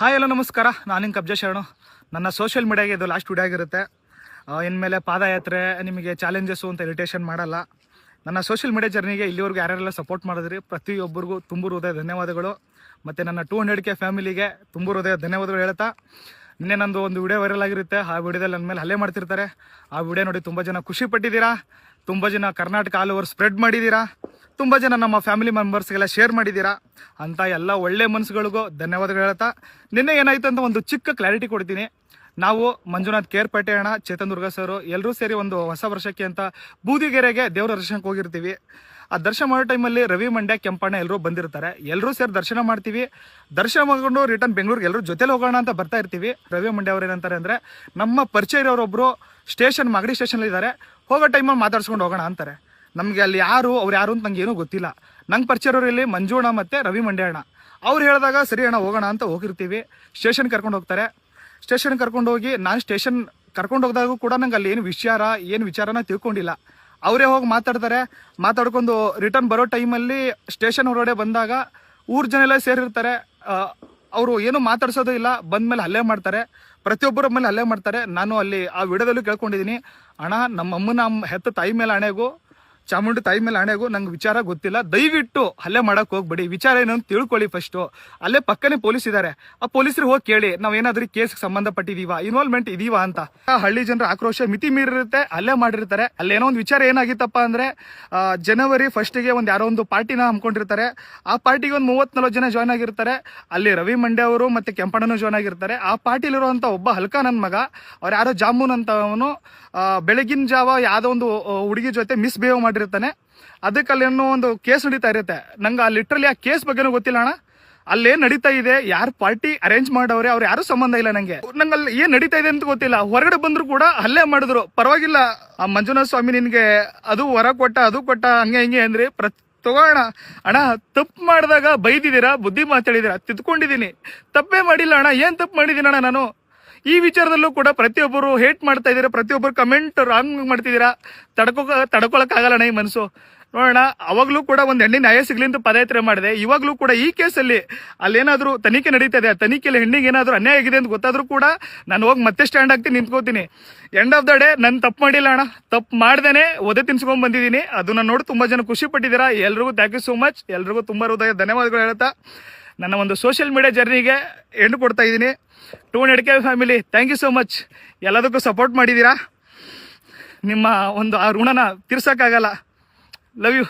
Hi hello ನಮಸ್ಕಾರ. ನಾನು ನಿಂಗೆ ಕಬ್ಜಾ ಶರಣು. ನನ್ನ ಸೋಷಿಯಲ್ ಮೀಡಿಯಾಗೆ ಇದು ಲಾಸ್ಟ್ ವಿಡಿಯೋ ಆಗಿರುತ್ತೆ. ಇನ್ಮೇಲೆ ಪಾದಯಾತ್ರೆ ನಿಮಗೆ ಚಾಲೆಂಜಸ್ಸು ಅಂತ ಇರಿಟೇಷನ್ ಮಾಡಲ್ಲ. ನನ್ನ ಸೋಷಿಯಲ್ ಮೀಡಿಯಾ ಜರ್ನಿಗೆ ಇಲ್ಲಿವರೆಗೂ ಯಾರ್ಯಾರೆಲ್ಲ ಸಪೋರ್ಟ್ ಮಾಡಿದ್ರಿ ಪ್ರತಿಯೊಬ್ಬರಿಗೂ ತುಂಬ ಹೃದಯ ಧನ್ಯವಾದಗಳು. ಮತ್ತು ನನ್ನ 200K ಫ್ಯಾಮಿಲಿಗೆ ತುಂಬ ಹೃದಯ ಧನ್ಯವಾದಗಳು ಹೇಳ್ತಾ, ನಿನ್ನೆ ನಂದು ಒಂದು ವಿಡಿಯೋ ವೈರಲ್ ಆಗಿರುತ್ತೆ. ಆ ವಿಡಿಯೋದಲ್ಲಿ ನನ್ನ ಮೇಲೆ ಹಲ್ಲೆ ಮಾಡ್ತಿರ್ತಾರೆ. ಆ ವಿಡಿಯೋ ನೋಡಿ ತುಂಬ ಜನ ಖುಷಿ ಪಟ್ಟಿದ್ದೀರಾ, ತುಂಬ ಜನ ಕರ್ನಾಟಕ ಆಲ್ ಓವರ್ ಸ್ಪ್ರೆಡ್ ಮಾಡಿದ್ದೀರಾ, ತುಂಬ ಜನ ನಮ್ಮ ಫ್ಯಾಮಿಲಿ ಮೆಂಬರ್ಸ್ಗೆಲ್ಲ ಶೇರ್ ಮಾಡಿದ್ದೀರಾ. ಅಂತ ಎಲ್ಲ ಒಳ್ಳೆ ಮನಸ್ಸುಗಳಿಗೂ ಧನ್ಯವಾದಗಳು ಹೇಳ್ತಾ, ನಿನ್ನೆ ಏನಾಯಿತು ಅಂತ ಒಂದು ಚಿಕ್ಕ ಕ್ಲಾರಿಟಿ ಕೊಡ್ತೀನಿ. ನಾವು ಮಂಜುನಾಥ್ ಕೇರ್ಪೇಟೆ ಅಣ್ಣ, ಚೇತನ್ ದುರ್ಗಾ ಸರು ಎಲ್ಲರೂ ಸೇರಿ ಒಂದು ಹೊಸ ವರ್ಷಕ್ಕೆ ಅಂತ ಬೂದಿಗೆರೆಗೆ ದೇವರ ದರ್ಶನಕ್ಕೆ ಹೋಗಿರ್ತೀವಿ. ಆ ದರ್ಶನ ಮಾಡೋ ಟೈಮಲ್ಲಿ ರವಿ ಮಂಡ್ಯ ಕೆಂಪಣ್ಣ ಎಲ್ಲರೂ ಬಂದಿರ್ತಾರೆ. ಎಲ್ಲರೂ ಸೇರಿ ದರ್ಶನ ಮಾಡ್ತೀವಿ. ದರ್ಶನ ಮಾಡ್ಕೊಂಡು ರಿಟರ್ನ್ ಬೆಂಗಳೂರಿಗೆ ಎಲ್ಲರೂ ಜೊತೆಲಿ ಹೋಗೋಣ ಅಂತ ಬರ್ತಾ ಇರ್ತೀವಿ. ರವಿ ಮಂಡ್ಯ ಅವ್ರು ಏನಂತಾರೆ ಅಂದರೆ, ನಮ್ಮ ಪರಿಚಯ ಇರೋರೊಬ್ಬರು ಸ್ಟೇಷನ್ ಮಾಗಡಿ ಸ್ಟೇಷನಲ್ಲಿ ಇದ್ದಾರೆ, ಹೋಗೋ ಟೈಮಲ್ಲಿ ಮಾತಾಡ್ಸ್ಕೊಂಡು ಹೋಗೋಣ ಅಂತಾರೆ. ನಮಗೆ ಅಲ್ಲಿ ಅವ್ರು ಯಾರು ಅಂತ ನಂಗೆ ಏನೂ ಗೊತ್ತಿಲ್ಲ. ನಂಗೆ ಪರಿಚಯ ಇರೋರು ಇಲ್ಲಿ ಮಂಜು ಅಣ್ಣ ಮತ್ತು ರವಿ ಮಂಡ್ಯ ಅಣ್ಣ. ಅವ್ರು ಹೇಳಿದಾಗ ಸರಿ ಅಣ್ಣ ಹೋಗೋಣ ಅಂತ ಹೋಗಿರ್ತೀವಿ. ಸ್ಟೇಷನ್ ಕರ್ಕೊಂಡು ಹೋಗ್ತಾರೆ. ಸ್ಟೇಷನ್ ಕರ್ಕೊಂಡು ಹೋಗಿ ನಾನು ಸ್ಟೇಷನ್ ಕರ್ಕೊಂಡು ಹೋಗಿದಾಗೂ ಕೂಡ ನಂಗೆ ಅಲ್ಲಿ ಏನು ವಿಚಾರನ ತಿಳ್ಕೊಂಡಿಲ್ಲ. ಅವರೇ ಹೋಗಿ ಮಾತಾಡ್ಕೊಂಡು ರಿಟರ್ನ್ ಬರೋ ಟೈಮಲ್ಲಿ ಸ್ಟೇಷನ್ ಹೊರಗಡೆ ಬಂದಾಗ ಊರು ಜನ ಎಲ್ಲ ಸೇರಿರ್ತಾರೆ. ಅವರು ಏನು ಮಾತಾಡ್ಸೋದು ಇಲ್ಲ, ಬಂದಮೇಲೆ ಹಲ್ಲೆ ಮಾಡ್ತಾರೆ, ಪ್ರತಿಯೊಬ್ಬರ ಮೇಲೆ ಹಲ್ಲೆ ಮಾಡ್ತಾರೆ. ನಾನು ಅಲ್ಲಿ ಆ ವಿಡಿಯೋದಲ್ಲೂ ಕೇಳ್ಕೊಂಡಿದ್ದೀನಿ, ಅಣ್ಣ ನಮ್ಮ ಅಮ್ಮನ ಹೆತ್ತ ತಾಯಿ ಮೇಲೆ ಹಣೆಗೂ ಚಾಮುಂಡಿ ತಾಯಿ ಮೇಲೆ ಹಣೆಗೂ ನಂಗೆ ವಿಚಾರ ಗೊತ್ತಿಲ್ಲ, ದಯವಿಟ್ಟು ಹಲ್ಲೆ ಮಾಡಕ್ಕೆ ಹೋಗ್ಬೇಡಿ, ವಿಚಾರ ಏನು ಅಂತ ತಿಳ್ಕೊಳ್ಳಿ ಫಸ್ಟು. ಅಲ್ಲೇ ಪಕ್ಕನೇ ಪೊಲೀಸ್ ಇದ್ದಾರೆ, ಆ ಪೊಲೀಸರು ಹೋಗಿ ಕೇಳಿ ನಾವೇನಾದ್ರೂ ಕೇಸ್ಗೆ ಸಂಬಂಧಪಟ್ಟಿದೀವಾ, ಇನ್ವಾಲ್ವ್ಮೆಂಟ್ ಇದೀವಾ ಅಂತ. ಹಳ್ಳಿ ಜನರ ಆಕ್ರೋಶ ಮಿತಿ ಮೀರಿರುತ್ತೆ, ಅಲ್ಲೇ ಮಾಡಿರ್ತಾರೆ. ಅಲ್ಲೇನೋ ಒಂದು ವಿಚಾರ ಏನಾಗಿತ್ತಪ್ಪ ಅಂದರೆ, ಜನವರಿ 1ಗೆ ಒಂದು ಯಾರೋ ಒಂದು ಪಾರ್ಟಿನ ಹಮ್ಮಿಕೊಂಡಿರ್ತಾರೆ. ಆ ಪಾರ್ಟಿಗೆ ಒಂದು 30-40 ಜನ ಜಾಯ್ನ್ ಆಗಿರ್ತಾರೆ. ಅಲ್ಲಿ ರವಿ ಮಂಡ್ಯ ಅವರು ಮತ್ತು ಕೆಂಪಣ್ಣನೂ ಜಾಯ್ನ್ ಆಗಿರ್ತಾರೆ. ಆ ಪಾರ್ಟಿಲಿರುವಂಥ ಒಬ್ಬ ಹಲ್ಕ ನನ್ನ ಮಗ, ಅವ್ರು ಯಾರೋ ಜಾಮೂನ್ ಅಂತ ಅವನು ಬೆಳಗಿನ ಜಾವ ಯಾವುದೋ ಒಂದು ಹುಡುಗಿ ಜೊತೆ ಮಿಸ್ಬಿಹೇವ್ ಮಾಡಿರ್ತಾನೆ. ಅದಕ್ಕೆ ಅಲ್ಲೇನೋ ಒಂದು ಕೇಸ್ ನಡೀತಾ ಇರುತ್ತೆ. ನಂಗೆ ಲಿಟ್ರಲಿ ಆ ಕೇಸ್ ಬಗ್ಗೆನೂ ಗೊತ್ತಿಲ್ಲ ಅಣ್ಣ. ಅಲ್ಲೇನ್ ನಡೀತಾ ಇದೆ, ಯಾರು ಪಾರ್ಟಿ ಅರೇಂಜ್ ಮಾಡವ್ರೆ, ಅವ್ರು ಯಾರು ಸಂಬಂಧ ಇಲ್ಲ ನಂಗೆ ಅಲ್ಲಿ ಏನ್ ನಡೀತಾ ಇದೆ ಅಂತ ಗೊತ್ತಿಲ್ಲ. ಹೊರಗಡೆ ಬಂದ್ರು ಕೂಡ ಹಲ್ಲೆ ಮಾಡಿದ್ರು. ಪರವಾಗಿಲ್ಲ, ಆ ಮಂಜುನಾಥ ಸ್ವಾಮಿ ನಿನ್ಗೆ ಅದು ವರ ಕೊಟ್ಟ, ಅದು ಕೊಟ್ಟ, ಹಂಗೆ ಹಿಂಗೆ ಅಂದ್ರೆ ತಗೋಣ ಅಣ್ಣ. ತಪ್ಪು ಮಾಡಿದಾಗ ಬೈದಿದ್ದೀರಾ, ಬುದ್ಧಿ ಮಾತಾಡಿದಿರಾ, ತಿದ್ಕೊಂಡಿದ್ದೀನಿ. ತಪ್ಪೇ ಮಾಡಿಲ್ಲ ಅಣ್ಣ. ಏನ್ ತಪ್ಪು ಮಾಡಿದ್ದೀನಿ ಅಣ್ಣ ನಾನು? ಈ ವಿಚಾರದಲ್ಲೂ ಕೂಡ ಪ್ರತಿಯೊಬ್ಬರು ಹೇಟ್ ಮಾಡ್ತಾ ಇದ್ದೀರಾ, ಪ್ರತಿಯೊಬ್ಬರು ಕಮೆಂಟ್ ರಾಂಗ್ ಮಾಡ್ತಿದ್ದೀರಾ. ತಡ್ಕೊಳಕ್ಕಾಗಲ್ಲ ಅಣ್ಣ ಈ ಮನಸ್ಸು. ನೋಡೋಣ, ಅವಾಗ್ಲೂ ಕೂಡ ಒಂದು ಹೆಣ್ಣಿನ ನ್ಯಾಯ ಸಿಗ್ಲಿ ಅಂತ ಪದಯಾತ್ರೆ ಮಾಡಿದೆ. ಇವಾಗ್ಲೂ ಕೂಡ ಈ ಕೇಸಲ್ಲಿ ಅಲ್ಲೇನಾದ್ರೂ ತನಿಖೆ ನಡೀತಾ ಇದೆ, ತನಿಖೆಯಲ್ಲಿ ಹೆಣ್ಣಿಗೆ ಏನಾದ್ರು ಅನ್ಯಾಯ ಆಗಿದೆ ಅಂತ ಗೊತ್ತಾದ್ರೂ ಕೂಡ ನಾನು ಹೋಗಿ ಮತ್ತೆ ಸ್ಟ್ಯಾಂಡ್ ಆಗ್ತೀನಿ, ನಿಂತ್ಕೋತೀನಿ. ಎಂಡ್ ಆಫ್ ದ ಡೇ ನಾನು ತಪ್ಪು ಮಾಡಿಲ್ಲ ಅಣ್ಣ. ತಪ್ಪು ಮಾಡ್ದೇನೆ ಒದೆ ತಿನ್ಸ್ಕೊಂಡ್ ಬಂದಿದ್ದೀನಿ. ಅದನ್ನ ನೋಡಿ ತುಂಬಾ ಜನ ಖುಷಿ ಪಟ್ಟಿದ್ದೀರಾ. ಎಲ್ರಿಗೂ ಥ್ಯಾಂಕ್ ಯು ಸೋ ಮಚ್. ಎಲ್ರಿಗೂ ತುಂಬಾ ಹೃದಯ ಧನ್ಯವಾದಗಳು ಹೇಳ್ತಾ, ನನ್ನ ಒಂದು ಸೋಷಿಯಲ್ ಮೀಡಿಯಾ ಜರ್ನಿಗೆ ಎಂಡ್ ಕೊಡ್ತಾ ಇದ್ದೀನಿ. 200K family, thank you so much. ಎಲ್ಲದಕ್ಕೂ ಸಪೋರ್ಟ್ ಮಾಡಿದ್ದೀರಾ. ನಿಮ್ಮ ಒಂದು ಆ ಋಣನ ತೀರ್ಸೋಕ್ಕಾಗಲ್ಲ. Love you.